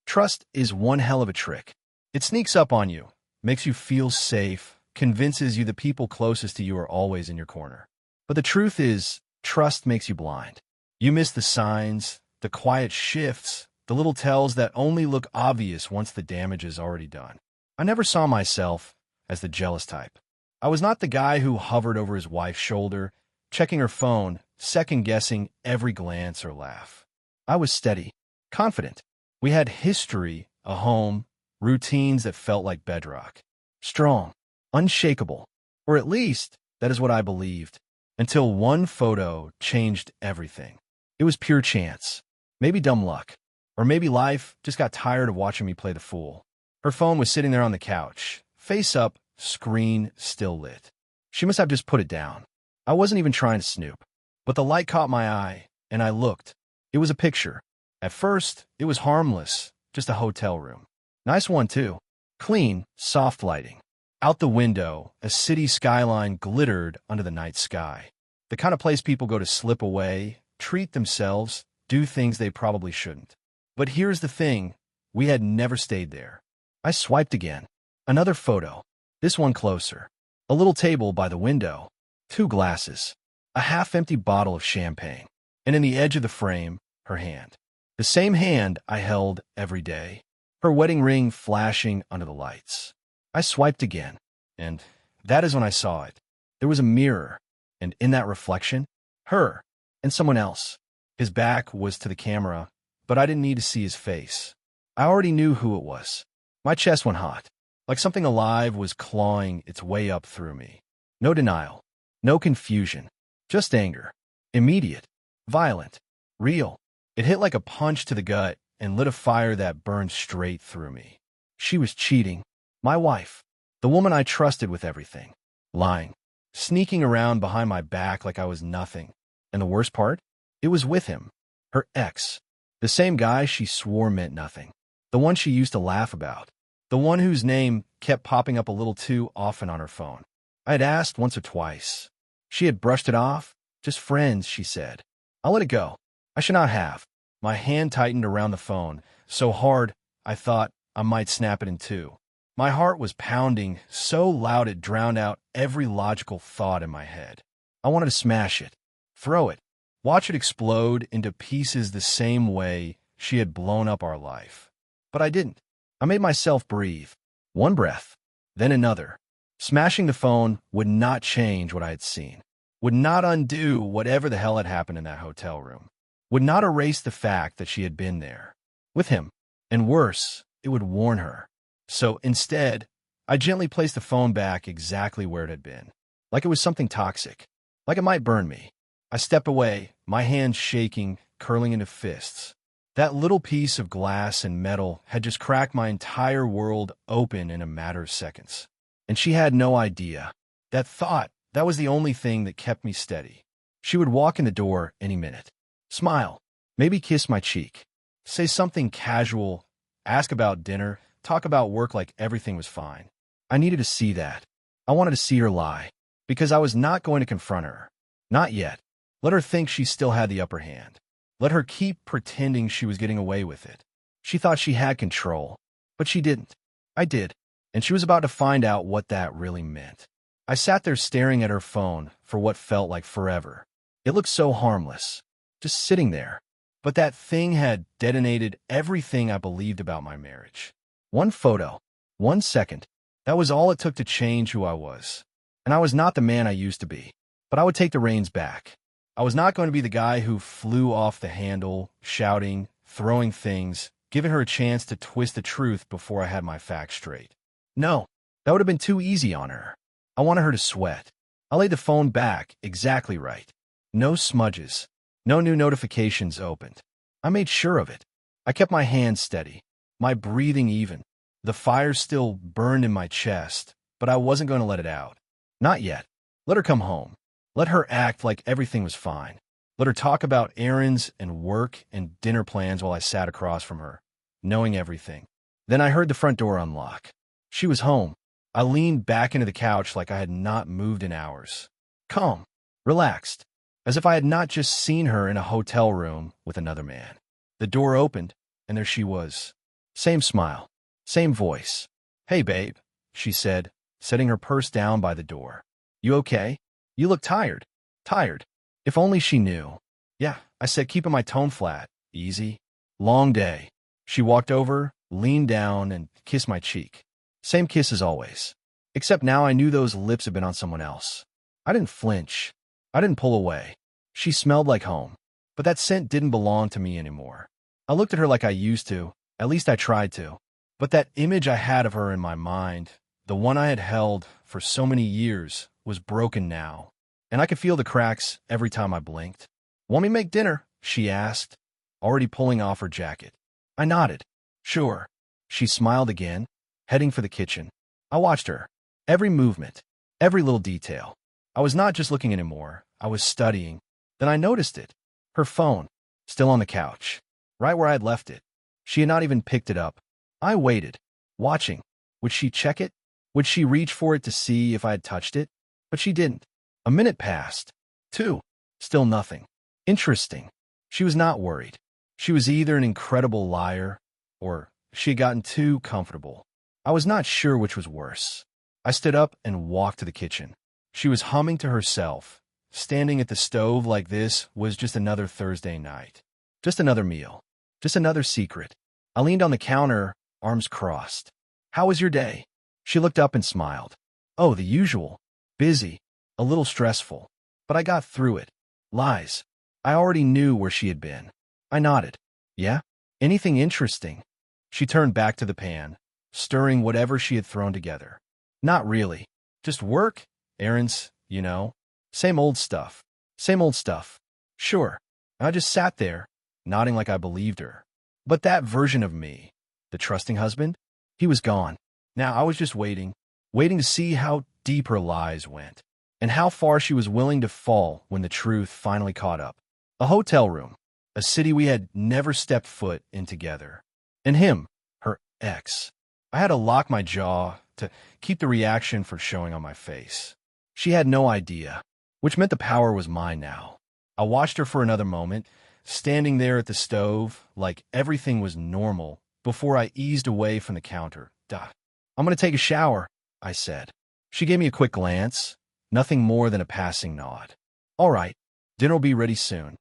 Trust is one hell of a trick. It sneaks up on you, makes you feel safe, convinces you the people closest to you are always in your corner. But the truth is, trust makes you blind. You miss the signs, the quiet shifts, the little tells that only look obvious once the damage is already done. I never saw myself as the jealous type. I was not the guy who hovered over his wife's shoulder, checking her phone, second-guessing every glance or laugh. I was steady, confident. We had history, a home, routines that felt like bedrock. Strong, unshakable, or at least that is what I believed, until one photo changed everything. It was pure chance, maybe dumb luck, or maybe life just got tired of watching me play the fool. Her phone was sitting there on the couch, face up, screen still lit. She must have just put it down. I wasn't even trying to snoop, but the light caught my eye, and I looked. It was a picture. At first, it was harmless, just a hotel room. Nice one, too. Clean, soft lighting. Out the window, a city skyline glittered under the night sky. The kind of place people go to slip away, treat themselves, do things they probably shouldn't. But here's the thing, we had never stayed there. I swiped again. Another photo. This one closer. A little table by the window. 2 glasses. A half-empty bottle of champagne. And in the edge of the frame, her hand. The same hand I held every day. Her wedding ring flashing under the lights. I swiped again, and that is when I saw it. There was a mirror, and in that reflection, her and someone else. His back was to the camera, but I didn't need to see his face. I already knew who it was. My chest went hot, like something alive was clawing its way up through me. No denial, no confusion, just anger. Immediate, violent, real. It hit like a punch to the gut and lit a fire that burned straight through me. She was cheating. My wife, the woman I trusted with everything, lying, sneaking around behind my back like I was nothing. And the worst part? It was with him, her ex, the same guy she swore meant nothing, the one she used to laugh about, the one whose name kept popping up a little too often on her phone. I had asked once or twice. She had brushed it off. Just friends, she said. I'll let it go. I should not have. My hand tightened around the phone, so hard I thought I might snap it in two. My heart was pounding so loud it drowned out every logical thought in my head. I wanted to smash it, throw it, watch it explode into pieces the same way she had blown up our life. But I didn't. I made myself breathe. One breath, then another. Smashing the phone would not change what I had seen, would not undo whatever the hell had happened in that hotel room, would not erase the fact that she had been there, with him, and worse, it would warn her. So instead, I gently placed the phone back exactly where it had been, like it was something toxic, like it might burn me. I stepped away, my hands shaking, curling into fists. That little piece of glass and metal had just cracked my entire world open in a matter of seconds. And she had no idea. That thought, that was the only thing that kept me steady. She would walk in the door any minute, smile, maybe kiss my cheek, say something casual, ask about dinner, talk about work like everything was fine. I needed to see that. I wanted to see her lie, because I was not going to confront her. Not yet. Let her think she still had the upper hand. Let her keep pretending she was getting away with it. She thought she had control, but she didn't. I did, and she was about to find out what that really meant. I sat there staring at her phone for what felt like forever. It looked so harmless, just sitting there. But that thing had detonated everything I believed about my marriage. One photo, 1 second, that was all it took to change who I was. And I was not the man I used to be, but I would take the reins back. I was not going to be the guy who flew off the handle, shouting, throwing things, giving her a chance to twist the truth before I had my facts straight. No, that would have been too easy on her. I wanted her to sweat. I laid the phone back exactly right. No smudges. No new notifications opened. I made sure of it. I kept my hands steady, my breathing even. The fire still burned in my chest, but I wasn't going to let it out. Not yet. Let her come home. Let her act like everything was fine. Let her talk about errands and work and dinner plans while I sat across from her, knowing everything. Then I heard the front door unlock. She was home. I leaned back into the couch like I had not moved in hours. Calm, relaxed, as if I had not just seen her in a hotel room with another man. The door opened, and there she was, Same smile. Same voice. "Hey, babe," she said, setting her purse down by the door. "You okay? You look tired." Tired. If only she knew. "Yeah," I said, keeping my tone flat. "Easy. Long day." She walked over, leaned down, and kissed my cheek. Same kiss as always. Except now I knew those lips had been on someone else. I didn't flinch. I didn't pull away. She smelled like home. But that scent didn't belong to me anymore. I looked at her like I used to. At least I tried to. But that image I had of her in my mind, the one I had held for so many years, was broken now. And I could feel the cracks every time I blinked. "Want me to make dinner?" she asked, already pulling off her jacket. I nodded. "Sure." She smiled again, heading for the kitchen. I watched her. Every movement, every little detail. I was not just looking anymore. I was studying. Then I noticed it. Her phone, still on the couch, right where I had left it. She had not even picked it up. I waited, watching. Would she check it? Would she reach for it to see if I had touched it? But she didn't. A minute passed. 2. Still nothing. Interesting. She was not worried. She was either an incredible liar, or she had gotten too comfortable. I was not sure which was worse. I stood up and walked to the kitchen. She was humming to herself. Standing at the stove like this was just another Thursday night. Just another meal. Just another secret. I leaned on the counter, arms crossed. "How was your day?" She looked up and smiled. "Oh, the usual. Busy. A little stressful. But I got through it." Lies. I already knew where she had been. I nodded. "Yeah? Anything interesting?" She turned back to the pan, stirring whatever she had thrown together. "Not really. Just work, errands, you know. Same old stuff. Same old stuff." "Sure." I just sat there, nodding like I believed her. But that version of me, the trusting husband, he was gone. Now I was just waiting to see how deep her lies went, and how far she was willing to fall when the truth finally caught up. A hotel room, a city we had never stepped foot in together. And him, her ex. I had to lock my jaw to keep the reaction from showing on my face. She had no idea, which meant the power was mine now. I watched her for another moment, standing there at the stove like everything was normal, before I eased away from the counter. "I'm going to take a shower," I said. She gave me a quick glance, nothing more than a passing nod. "All right, dinner will be ready soon."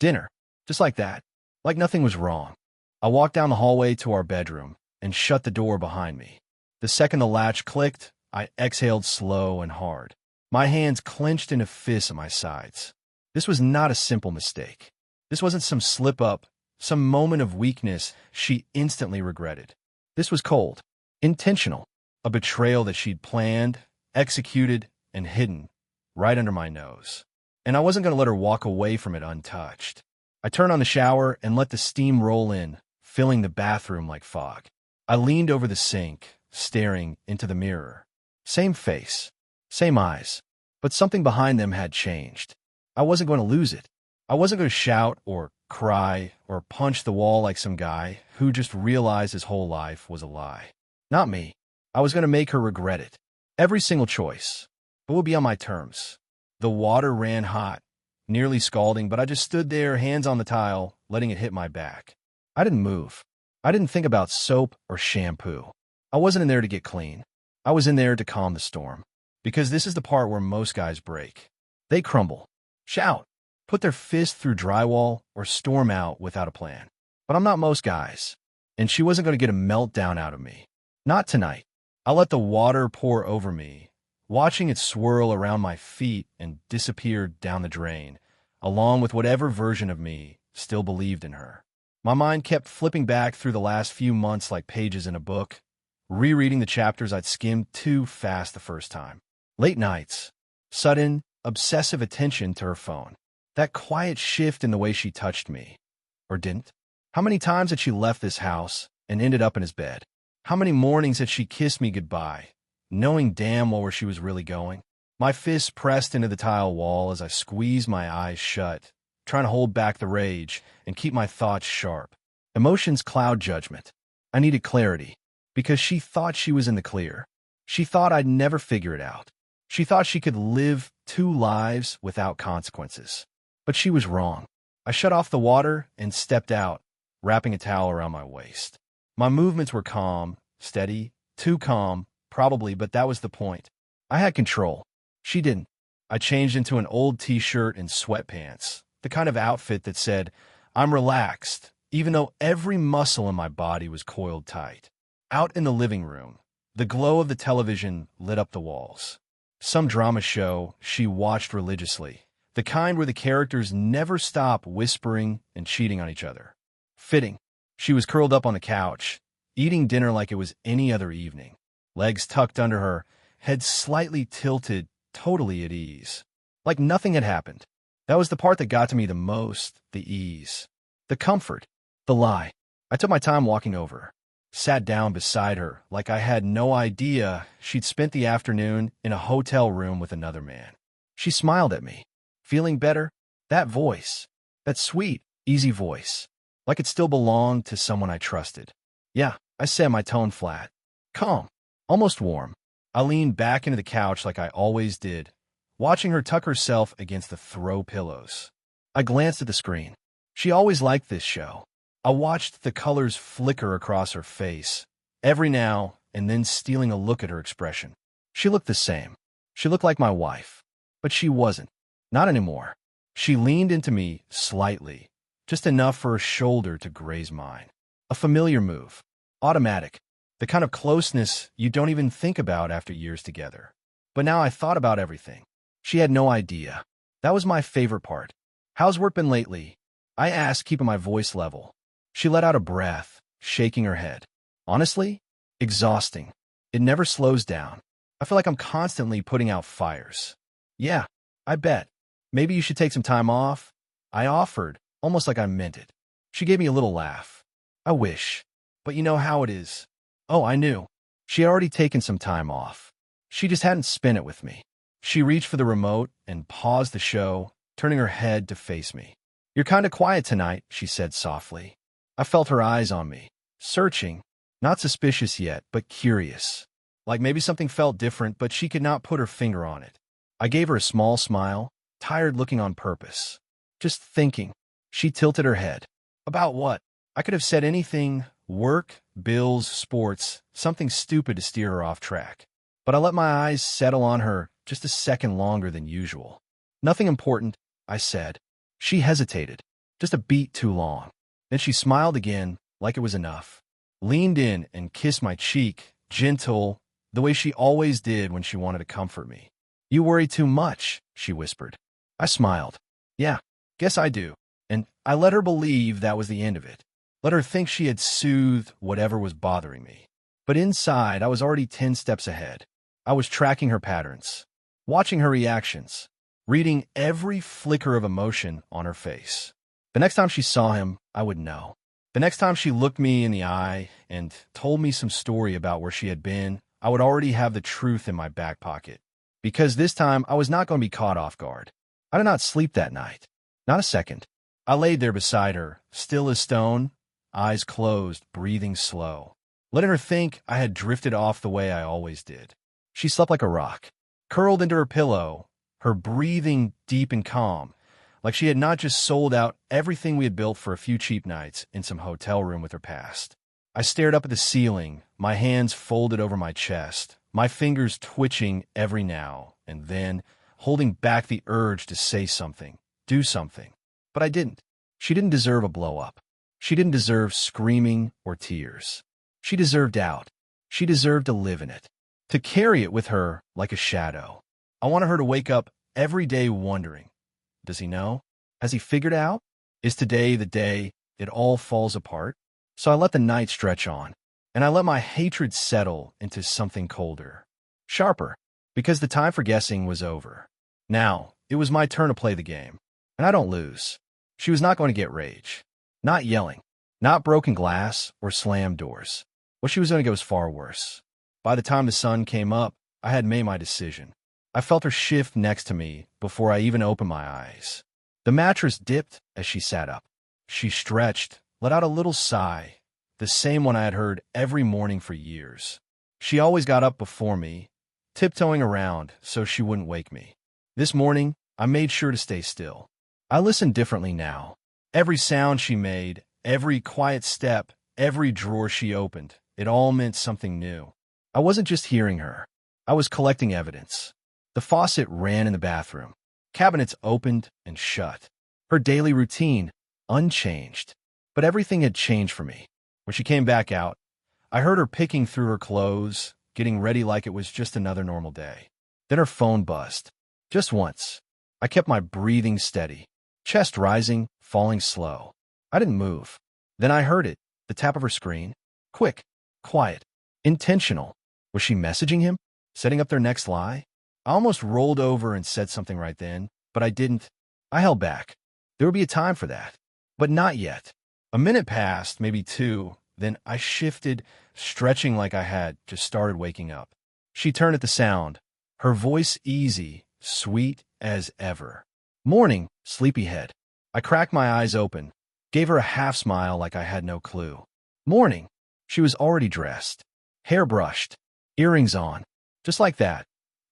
Dinner, just like that, like nothing was wrong. I walked down the hallway to our bedroom and shut the door behind me. The second the latch clicked, I exhaled slow and hard. My hands clenched in a fist at my sides. This was not a simple mistake. This wasn't some slip-up, some moment of weakness she instantly regretted. This was cold, intentional, a betrayal that she'd planned, executed, and hidden right under my nose. And I wasn't going to let her walk away from it untouched. I turned on the shower and let the steam roll in, filling the bathroom like fog. I leaned over the sink, staring into the mirror. Same face, same eyes, but something behind them had changed. I wasn't going to lose it. I wasn't going to shout or cry or punch the wall like some guy who just realized his whole life was a lie. Not me. I was going to make her regret it. Every single choice. It would be on my terms. The water ran hot, nearly scalding, but I just stood there, hands on the tile, letting it hit my back. I didn't move. I didn't think about soap or shampoo. I wasn't in there to get clean. I was in there to calm the storm. Because this is the part where most guys break. They crumble, shout, put their fist through drywall, or storm out without a plan. But I'm not most guys. And she wasn't going to get a meltdown out of me. Not tonight. I let the water pour over me, watching it swirl around my feet and disappear down the drain, along with whatever version of me still believed in her. My mind kept flipping back through the last few months like pages in a book, rereading the chapters I'd skimmed too fast the first time. Late nights, sudden, obsessive attention to her phone, that quiet shift in the way she touched me. Or didn't. How many times had she left this house and ended up in his bed? How many mornings had she kissed me goodbye, knowing damn well where she was really going? My fists pressed into the tile wall as I squeezed my eyes shut, trying to hold back the rage and keep my thoughts sharp. Emotions cloud judgment. I needed clarity, because she thought she was in the clear. She thought I'd never figure it out. She thought she could live 2 lives without consequences. But she was wrong. I shut off the water and stepped out, wrapping a towel around my waist. My movements were calm, steady, too calm, probably, but that was the point. I had control. She didn't. I changed into an old t-shirt and sweatpants, the kind of outfit that said, I'm relaxed, even though every muscle in my body was coiled tight. Out in the living room, the glow of the television lit up the walls. Some drama show she watched religiously, the kind where the characters never stop whispering and cheating on each other. Fitting. She was curled up on the couch, eating dinner like it was any other evening, legs tucked under her, head slightly tilted, totally at ease. Like nothing had happened. That was the part that got to me the most, the ease. The comfort. The lie. I took my time walking over, sat down beside her like I had no idea she'd spent the afternoon in a hotel room with another man. She smiled at me. Feeling better? That voice. That sweet, easy voice. Like it still belonged to someone I trusted. Yeah, I said, my tone flat. Calm. Almost warm. I leaned back into the couch like I always did, watching her tuck herself against the throw pillows. I glanced at the screen. She always liked this show. I watched the colors flicker across her face, every now and then stealing a look at her expression. She looked the same. She looked like my wife. But she wasn't. Not anymore. She leaned into me slightly, just enough for her shoulder to graze mine. A familiar move. Automatic. The kind of closeness you don't even think about after years together. But now I thought about everything. She had no idea. That was my favorite part. How's work been lately? I asked, keeping my voice level. She let out a breath, shaking her head. Honestly, exhausting. It never slows down. I feel like I'm constantly putting out fires. Yeah, I bet. Maybe you should take some time off. I offered, almost like I meant it. She gave me a little laugh. I wish. But you know how it is. Oh, I knew. She had already taken some time off. She just hadn't spent it with me. She reached for the remote and paused the show, turning her head to face me. You're kind of quiet tonight, she said softly. I felt her eyes on me, searching, not suspicious yet, but curious. Like maybe something felt different, but she could not put her finger on it. I gave her a small smile, tired looking on purpose. Just thinking. She tilted her head. About what? I could have said anything, work, bills, sports, something stupid to steer her off track. But I let my eyes settle on her just a second longer than usual. Nothing important, I said. She hesitated, just a beat too long. Then she smiled again, like it was enough. Leaned in and kissed my cheek, gentle, the way she always did when she wanted to comfort me. You worry too much, she whispered. I smiled. Yeah, guess I do. And I let her believe that was the end of it. Let her think she had soothed whatever was bothering me. But inside, I was already 10 steps ahead. I was tracking her patterns, watching her reactions, reading every flicker of emotion on her face. The next time she saw him, I would know. The next time she looked me in the eye and told me some story about where she had been, I would already have the truth in my back pocket. Because this time, I was not going to be caught off guard. I did not sleep that night. Not a second. I laid there beside her, still as stone, eyes closed, breathing slow, letting her think I had drifted off the way I always did. She slept like a rock, curled into her pillow, her breathing deep and calm, like she had not just sold out everything we had built for a few cheap nights in some hotel room with her past. I stared up at the ceiling, my hands folded over my chest, my fingers twitching every now and then, holding back the urge to say something, do something. But I didn't. She didn't deserve a blow-up. She didn't deserve screaming or tears. She deserved out. She deserved to live in it, to carry it with her like a shadow. I wanted her to wake up every day wondering, does he know? Has he figured out? Is today the day it all falls apart? So I let the night stretch on, and I let my hatred settle into something colder, sharper, because the time for guessing was over. Now, it was my turn to play the game, and I don't lose. She was not going to get rage. Not yelling, not broken glass or slammed doors. What she was going to get was far worse. By the time the sun came up, I had made my decision. I felt her shift next to me before I even opened my eyes. The mattress dipped as she sat up. She stretched, let out a little sigh, the same one I had heard every morning for years. She always got up before me, tiptoeing around so she wouldn't wake me. This morning, I made sure to stay still. I listened differently now. Every sound she made, every quiet step, Every drawer she opened, it all meant something new. I wasn't just hearing her. I was collecting evidence. The faucet ran in the bathroom. Cabinets opened and shut. Her daily routine, unchanged. But everything had changed for me. When she came back out, I heard her picking through her clothes, getting ready like it was just another normal day. Then her phone buzzed. Just once. I kept my breathing steady, chest rising, falling slow. I didn't move. Then I heard it, the tap of her screen. Quick, quiet, intentional. Was she messaging him? Setting up their next lie? I almost rolled over and said something right then, but I didn't. I held back. There would be a time for that. But not yet. A minute passed, maybe two, then I shifted, stretching like I had just started waking up. She turned at the sound, her voice easy, sweet as ever. Morning, sleepyhead. I cracked my eyes open, gave her a half smile like I had no clue. Morning. She was already dressed, hair brushed, earrings on, just like that,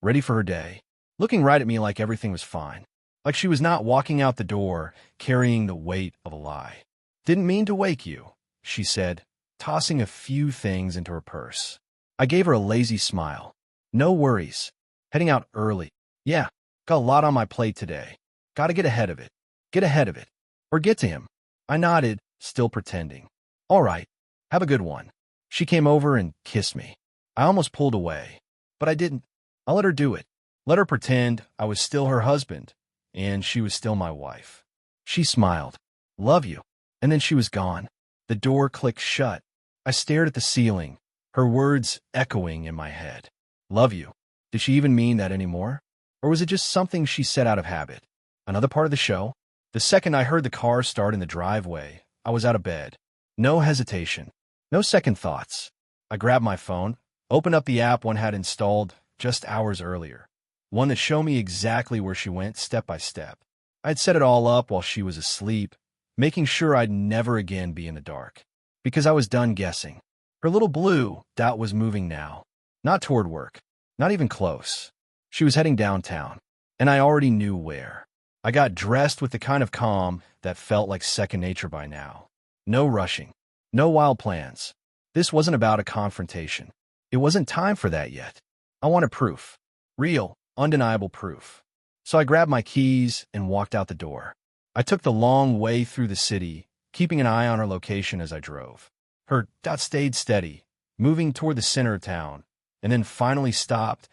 ready for her day, looking right at me like everything was fine, like she was not walking out the door carrying the weight of a lie. Didn't mean to wake you, she said, tossing a few things into her purse. I gave her a lazy smile. No worries. Heading out early. Yeah, got a lot on my plate today. Gotta get ahead of it. Get ahead of it. Or get to him. I nodded, still pretending. All right, have a good one. She came over and kissed me. I almost pulled away, but I didn't. I let her do it. Let her pretend I was still her husband, and she was still my wife. She smiled. Love you. And then she was gone. The door clicked shut. I stared at the ceiling, her words echoing in my head. Love you. Did she even mean that anymore? Or was it just something she said out of habit? Another part of the show? The second I heard the car start in the driveway, I was out of bed. No hesitation. No second thoughts. I grabbed my phone, opened up the app one had installed just hours earlier. One that showed me exactly where she went step by step. I had set it all up while she was asleep, making sure I'd never again be in the dark. Because I was done guessing. Her little blue dot was moving now. Not toward work. Not even close. She was heading downtown. And I already knew where. I got dressed with the kind of calm that felt like second nature by now. No rushing. No wild plans. This wasn't about a confrontation. It wasn't time for that yet. I wanted proof. Real, undeniable proof. So I grabbed my keys and walked out the door. I took the long way through the city, keeping an eye on her location as I drove. Her dot stayed steady, moving toward the center of town, and then finally stopped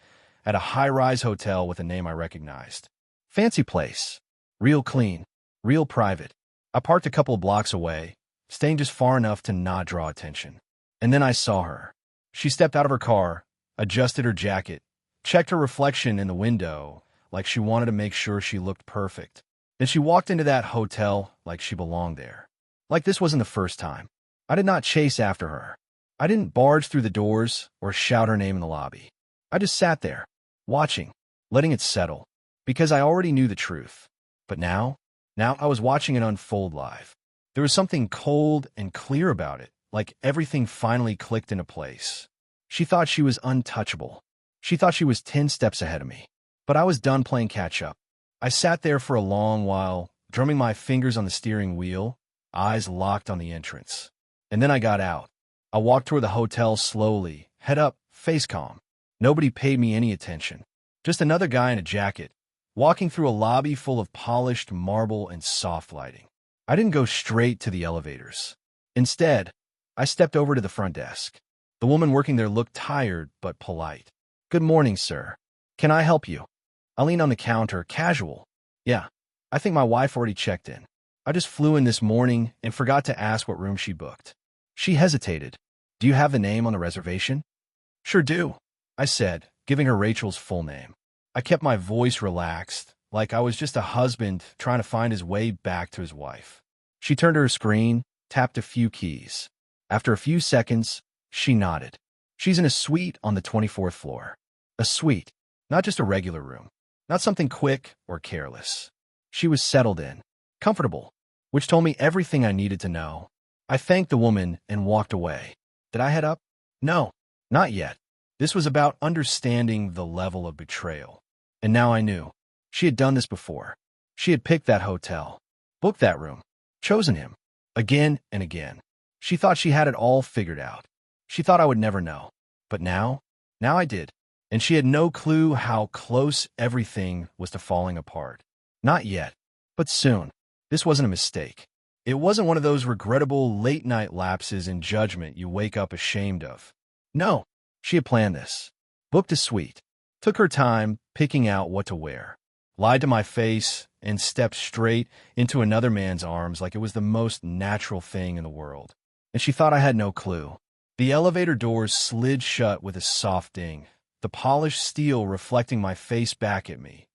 at a high-rise hotel with a name I recognized. Fancy place. Real clean. Real private. I parked a couple of blocks away, staying just far enough to not draw attention. And then I saw her. She stepped out of her car, adjusted her jacket, checked her reflection in the window like she wanted to make sure she looked perfect. Then she walked into that hotel like she belonged there. Like this wasn't the first time. I did not chase after her. I didn't barge through the doors or shout her name in the lobby. I just sat there, watching, letting it settle, because I already knew the truth. But now I was watching it unfold live. There was something cold and clear about it, like everything finally clicked into place. She thought she was untouchable. She thought she was 10 steps ahead of me. But I was done playing catch-up. I sat there for a long while, drumming my fingers on the steering wheel, eyes locked on the entrance. And then I got out. I walked toward the hotel slowly, head up, face calm. Nobody paid me any attention. Just another guy in a jacket, walking through a lobby full of polished marble and soft lighting. I didn't go straight to the elevators. Instead, I stepped over to the front desk. The woman working there looked tired but polite. Good morning, sir. Can I help you? I leaned on the counter, casual. Yeah, I think my wife already checked in. I just flew in this morning and forgot to ask what room she booked. She hesitated. Do you have the name on the reservation? Sure do, I said, giving her Rachel's full name. I kept my voice relaxed, like I was just a husband trying to find his way back to his wife. She turned to her screen, tapped a few keys. After a few seconds, she nodded. She's in a suite on the 24th floor. A suite, not just a regular room. Not something quick or careless. She was settled in, comfortable, which told me everything I needed to know. I thanked the woman and walked away. Did I head up? No, not yet. This was about understanding the level of betrayal. And now I knew. She had done this before. She had picked that hotel, booked that room, chosen him, again and again. She thought she had it all figured out. She thought I would never know. But now I did. And she had no clue how close everything was to falling apart. Not yet, but soon. This wasn't a mistake. It wasn't one of those regrettable late-night lapses in judgment you wake up ashamed of. No, she had planned this. Booked a suite. Took her time picking out what to wear. Lied to my face and stepped straight into another man's arms like it was the most natural thing in the world. And she thought I had no clue. The elevator doors slid shut with a soft ding, the polished steel reflecting my face back at me.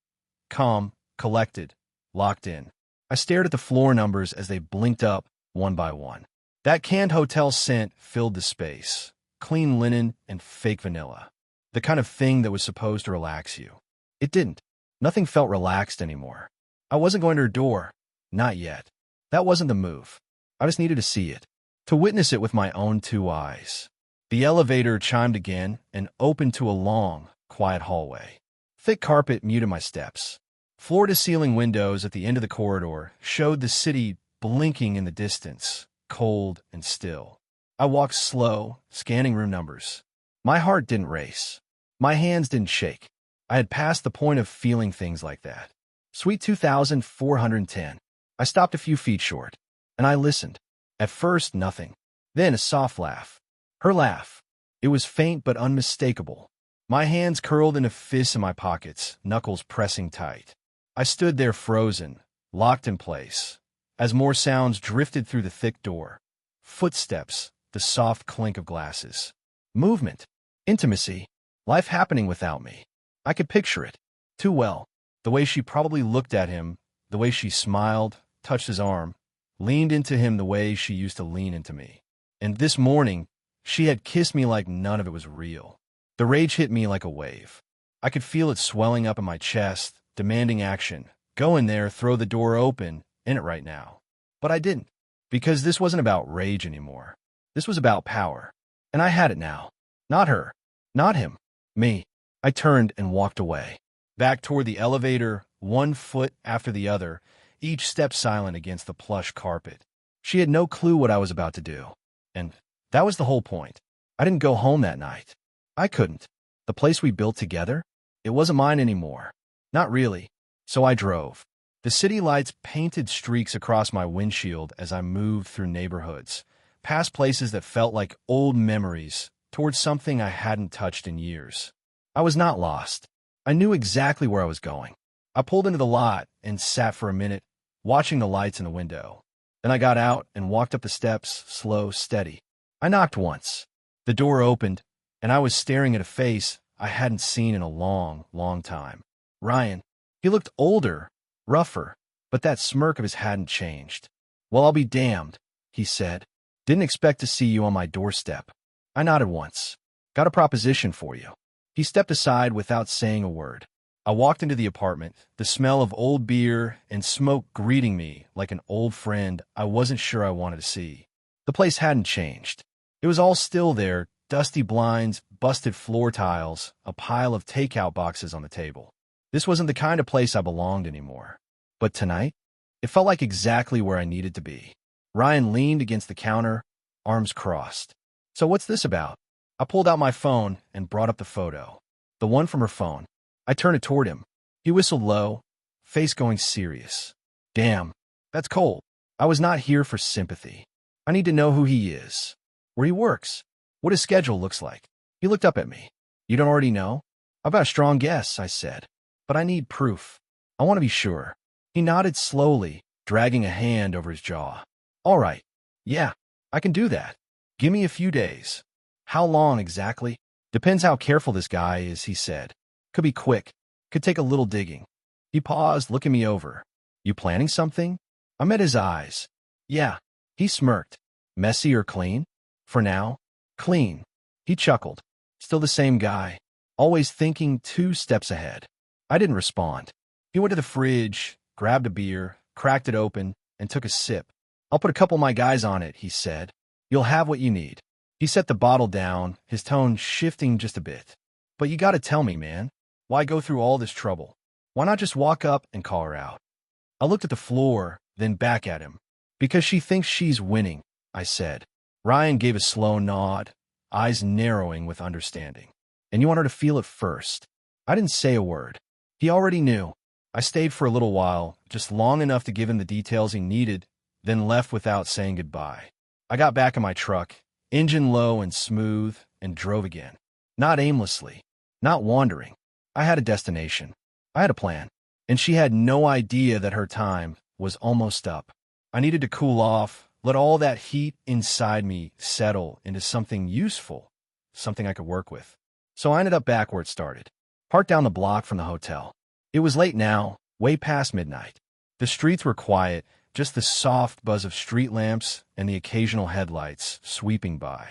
Calm, collected, locked in. I stared at the floor numbers as they blinked up one by one. That canned hotel scent filled the space. Clean linen and fake vanilla. The kind of thing that was supposed to relax you. It didn't. Nothing felt relaxed anymore. I wasn't going to her door. Not yet. That wasn't the move. I just needed to see it. To witness it with my own two eyes. The elevator chimed again and opened to a long, quiet hallway. Thick carpet muted my steps. Floor-to-ceiling windows at the end of the corridor showed the city blinking in the distance, cold and still. I walked slow, scanning room numbers. My heart didn't race. My hands didn't shake. I had passed the point of feeling things like that. Suite 2410. I stopped a few feet short, and I listened. At first, nothing. Then a soft laugh. Her laugh. It was faint but unmistakable. My hands curled into fists in my pockets, knuckles pressing tight. I stood there frozen, locked in place, as more sounds drifted through the thick door. Footsteps, the soft clink of glasses. Movement. Intimacy. Life happening without me. I could picture it. Too well. The way she probably looked at him, the way she smiled, touched his arm, leaned into him the way she used to lean into me. And this morning, she had kissed me like none of it was real. The rage hit me like a wave. I could feel it swelling up in my chest, demanding action. Go in there, throw the door open, in it right now. But I didn't. Because this wasn't about rage anymore. This was about power. And I had it now. Not her. Not him. Me. I turned and walked away. Back toward the elevator, one foot after the other, each step silent against the plush carpet. She had no clue what I was about to do. And that was the whole point. I didn't go home that night. I couldn't. The place we built together? It wasn't mine anymore. Not really. So I drove. The city lights painted streaks across my windshield as I moved through neighborhoods, past places that felt like old memories, towards something I hadn't touched in years. I was not lost. I knew exactly where I was going. I pulled into the lot and sat for a minute, watching the lights in the window. Then I got out and walked up the steps, slow, steady. I knocked once. The door opened, and I was staring at a face I hadn't seen in a long, long time. Ryan. He looked older, rougher, but that smirk of his hadn't changed. "Well, I'll be damned," he said. "Didn't expect to see you on my doorstep." I nodded once. "Got a proposition for you." He stepped aside without saying a word. I walked into the apartment, the smell of old beer and smoke greeting me like an old friend I wasn't sure I wanted to see. The place hadn't changed. It was all still there, dusty blinds, busted floor tiles, a pile of takeout boxes on the table. This wasn't the kind of place I belonged anymore. But tonight, it felt like exactly where I needed to be. Ryan leaned against the counter, arms crossed. "So what's this about?" I pulled out my phone and brought up the photo. The one from her phone. I turned it toward him. He whistled low, face going serious. "Damn, that's cold. I was not here for sympathy. I need to know who he is, where he works, what his schedule looks like." He looked up at me. "You don't already know?" "I've got a strong guess," I said. "But I need proof. I want to be sure." He nodded slowly, dragging a hand over his jaw. "All right. Yeah, I can do that. Give me a few days." "How long exactly?" "Depends how careful this guy is," he said. "Could be quick. Could take a little digging." He paused, looking me over. "You planning something?" I met his eyes. "Yeah." He smirked. "Messy or clean?" "For now, clean." He chuckled. "Still the same guy. Always thinking 2 steps ahead." I didn't respond. He went to the fridge, grabbed a beer, cracked it open, and took a sip. "I'll put a couple of my guys on it," he said. "You'll have what you need." He set the bottle down, his tone shifting just a bit. "But you gotta tell me, man. Why go through all this trouble? Why not just walk up and call her out?" I looked at the floor, then back at him. "Because she thinks she's winning," I said. Ryan gave a slow nod, eyes narrowing with understanding. And you want her to feel it first. I didn't say a word. He already knew. I stayed for a little while, just long enough to give him the details he needed, then left without saying goodbye. I got back in my truck, engine low and smooth, and drove again. Not aimlessly, not wandering. I had a destination. I had a plan. And she had no idea that her time was almost up. I needed to cool off, let all that heat inside me settle into something useful, something I could work with. So I ended up back where it started, parked down the block from the hotel. It was late now, way past midnight. The streets were quiet, just the soft buzz of street lamps and the occasional headlights sweeping by.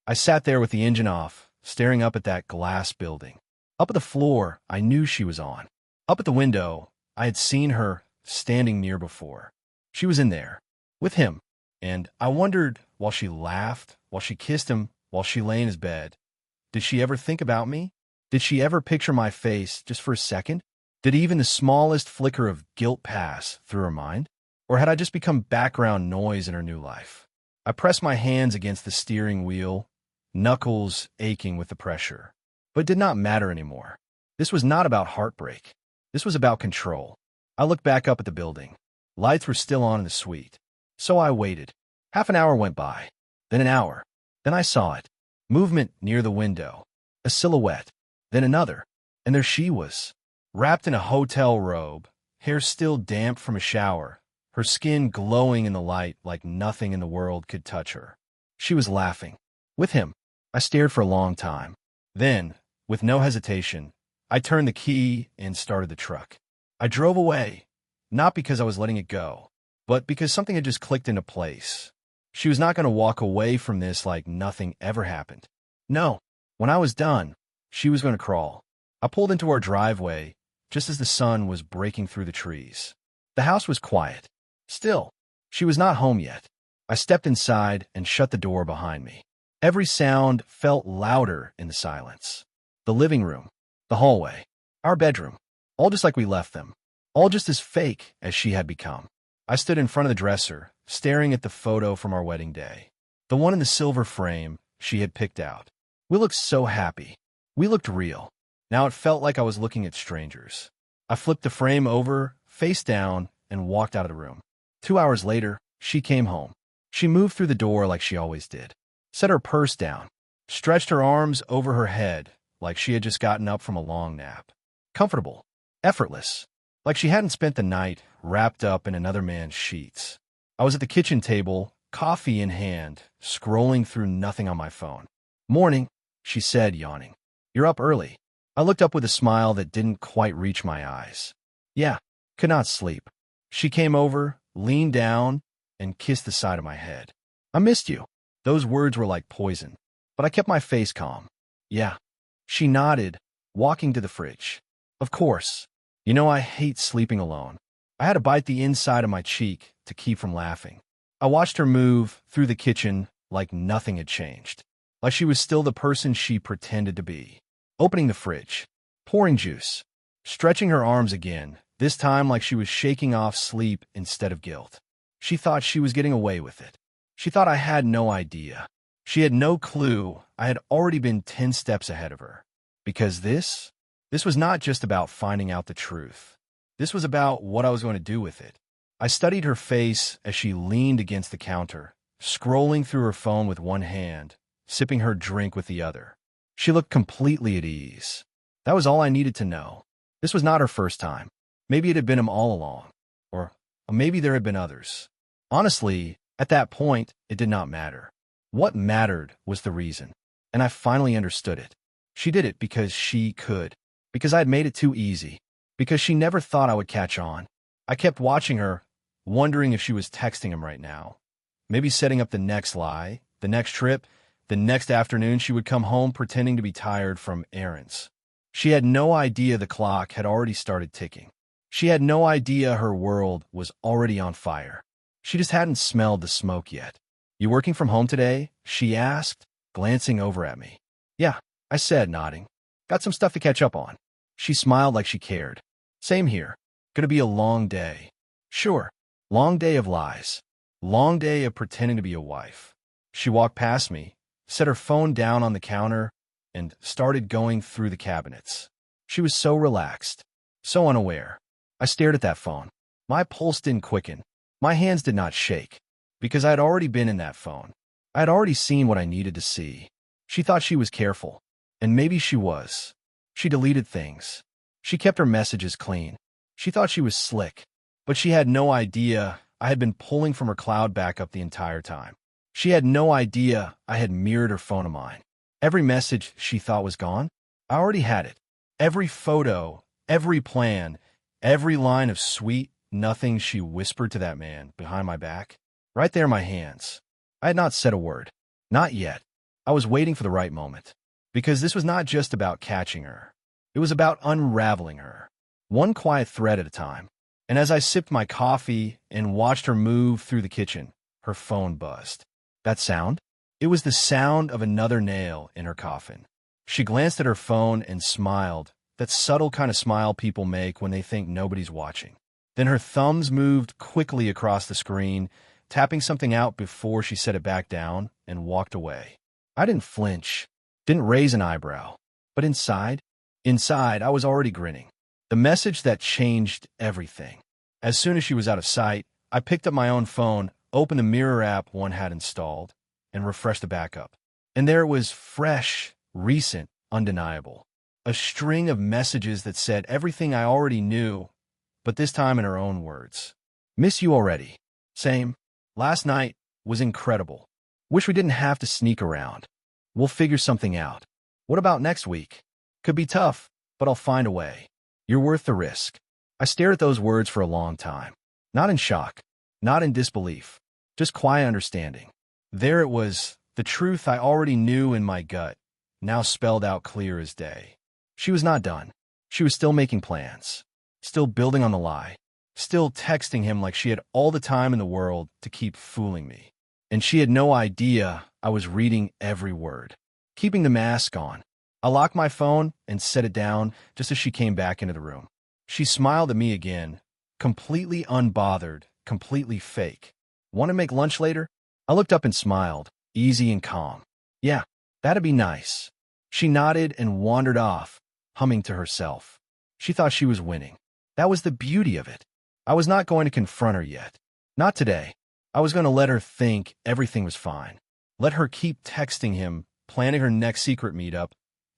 I sat there with the engine off, staring up at that glass building. Up at the floor, I knew she was on. Up at the window, I had seen her standing near before. She was in there, with him, and I wondered, while she laughed, while she kissed him, while she lay in his bed, did she ever think about me? Did she ever picture my face just for a second? Did even the smallest flicker of guilt pass through her mind? Or had I just become background noise in her new life? I pressed my hands against the steering wheel, knuckles aching with the pressure. But it did not matter anymore. This was not about heartbreak. This was about control. I looked back up at the building. Lights were still on in the suite. So I waited. Half an hour went by. Then an hour. Then I saw it. Movement near the window. A silhouette. Then another. And there she was, wrapped in a hotel robe, hair still damp from a shower, her skin glowing in the light like nothing in the world could touch her. She was laughing. With him. I stared for a long time. Then, with no hesitation, I turned the key and started the truck. I drove away, not because I was letting it go, but because something had just clicked into place. She was not going to walk away from this like nothing ever happened. No, when I was done, she was going to crawl. I pulled into our driveway just as the sun was breaking through the trees. The house was quiet. Still, she was not home yet. I stepped inside and shut the door behind me. Every sound felt louder in the silence. The living room, the hallway, our bedroom, all just like we left them, all just as fake as she had become. I stood in front of the dresser, staring at the photo from our wedding day, the one in the silver frame she had picked out. We looked so happy. We looked real. Now it felt like I was looking at strangers. I flipped the frame over, face down, and walked out of the room. 2 hours later, she came home. She moved through the door like she always did, set her purse down, stretched her arms over her head like she had just gotten up from a long nap. Comfortable, effortless, like she hadn't spent the night wrapped up in another man's sheets. I was at the kitchen table, coffee in hand, scrolling through nothing on my phone. "Morning," she said, yawning. "You're up early." I looked up with a smile that didn't quite reach my eyes. Yeah, could not sleep. She came over, leaned down, and kissed the side of my head. "I missed you." Those words were like poison, but I kept my face calm. "Yeah." She nodded, walking to the fridge. "Of course. You know I hate sleeping alone." I had to bite the inside of my cheek to keep from laughing. I watched her move through the kitchen like nothing had changed, like she was still the person she pretended to be. Opening the fridge, pouring juice, stretching her arms again, this time like she was shaking off sleep instead of guilt. She thought she was getting away with it. She thought I had no idea. She had no clue I had already been 10 steps ahead of her. Because this was not just about finding out the truth. This was about what I was going to do with it. I studied her face as she leaned against the counter, scrolling through her phone with one hand, sipping her drink with the other. She looked completely at ease. That was all I needed to know. This was not her first time. Maybe it had been him all along. Or maybe there had been others. Honestly, at that point, it did not matter. What mattered was the reason, and I finally understood it. She did it because she could, because I had made it too easy, because she never thought I would catch on. I kept watching her, wondering if she was texting him right now, maybe setting up the next lie, the next trip, the next afternoon she would come home pretending to be tired from errands. She had no idea the clock had already started ticking. She had no idea her world was already on fire. She just hadn't smelled the smoke yet. "You working from home today?" she asked, glancing over at me. "Yeah," I said, nodding. "Got some stuff to catch up on." She smiled like she cared. "Same here. Gonna be a long day." "Sure. Long day of lies. Long day of pretending to be a wife. She walked past me, set her phone down on the counter, and started going through the cabinets. She was so relaxed, so unaware. I stared at that phone. My pulse didn't quicken. My hands did not shake, because I had already been in that phone. I had already seen what I needed to see. She thought she was careful, and maybe she was. She deleted things. She kept her messages clean. She thought she was slick, but she had no idea I had been pulling from her cloud backup the entire time. She had no idea I had mirrored her phone of mine. Every message she thought was gone, I already had it. Every photo, every plan, every line of sweet nothing she whispered to that man behind my back, right there in my hands. I had not said a word. Not yet. I was waiting for the right moment. Because this was not just about catching her. It was about unraveling her, one quiet thread at a time. And as I sipped my coffee and watched her move through the kitchen, her phone buzzed. That sound? It was the sound of another nail in her coffin. She glanced at her phone and smiled, that subtle kind of smile people make when they think nobody's watching. Then her thumbs moved quickly across the screen, tapping something out before she set it back down and walked away. I didn't flinch, didn't raise an eyebrow, but inside, I was already grinning. The message that changed everything. As soon as she was out of sight, I picked up my own phone, opened the Mirror app one had installed, and refreshed the backup. And there it was, fresh, recent, undeniable. A string of messages that said everything I already knew, but this time in her own words. Miss you already. Same. Last night was incredible. Wish we didn't have to sneak around. We'll figure something out. What about next week? Could be tough, but I'll find a way. You're worth the risk. I stared at those words for a long time. Not in shock, not in disbelief, just quiet understanding. There it was, the truth I already knew in my gut, now spelled out clear as day. She was not done. She was still making plans, still building on the lie, still texting him like she had all the time in the world to keep fooling me. And she had no idea I was reading every word. Keeping the mask on, I locked my phone and set it down just as she came back into the room. She smiled at me again, completely unbothered, completely fake. Want to make lunch later? I looked up and smiled, easy and calm. Yeah, that'd be nice. She nodded and wandered off, humming to herself. She thought she was winning. That was the beauty of it. I was not going to confront her yet. Not today. I was going to let her think everything was fine. Let her keep texting him, planning her next secret meetup,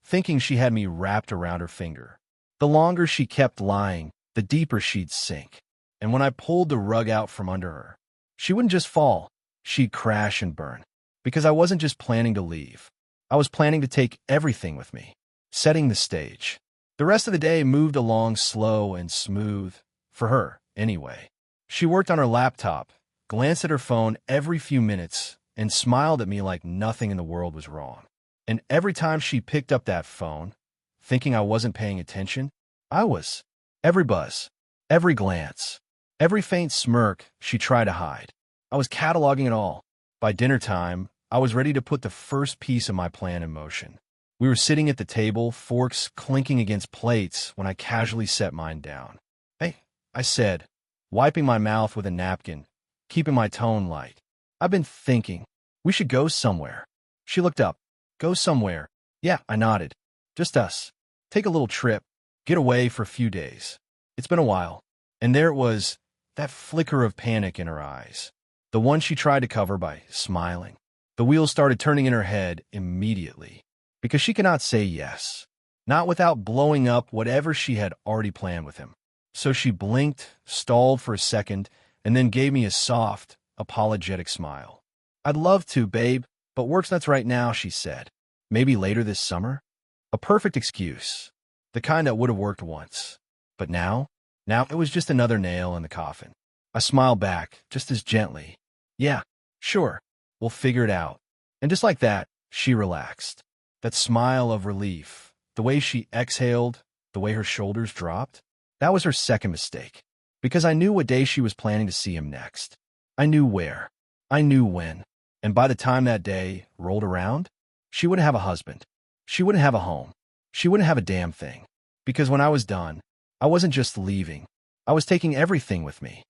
thinking she had me wrapped around her finger. The longer she kept lying, the deeper she'd sink. And when I pulled the rug out from under her, she wouldn't just fall, she'd crash and burn. Because I wasn't just planning to leave. I was planning to take everything with me, setting the stage. The rest of the day moved along slow and smooth, for her, anyway. She worked on her laptop, glanced at her phone every few minutes, and smiled at me like nothing in the world was wrong. And every time she picked up that phone, thinking I wasn't paying attention, I was. Every buzz, every glance, every faint smirk she tried to hide. I was cataloging it all. By dinner time, I was ready to put the first piece of my plan in motion. We were sitting at the table, forks clinking against plates, when I casually set mine down. Hey, I said, wiping my mouth with a napkin, keeping my tone light. I've been thinking, we should go somewhere. She looked up. Go somewhere. Yeah, I nodded. Just us. Take a little trip. Get away for a few days. It's been a while. And there it was, that flicker of panic in her eyes. The one she tried to cover by smiling. The wheels started turning in her head immediately. Because she cannot say yes. Not without blowing up whatever she had already planned with him. So she blinked, stalled for a second, and then gave me a soft, apologetic smile. I'd love to, babe, but work's nuts right now, she said. Maybe later this summer? A perfect excuse. The kind that would have worked once. But now it was just another nail in the coffin. I smiled back, just as gently. Yeah, sure, we'll figure it out. And just like that, she relaxed. That smile of relief, the way she exhaled, the way her shoulders dropped, that was her second mistake. Because I knew what day she was planning to see him next. I knew where. I knew when. And by the time that day rolled around, she wouldn't have a husband. She wouldn't have a home. She wouldn't have a damn thing. Because when I was done, I wasn't just leaving. I was taking everything with me.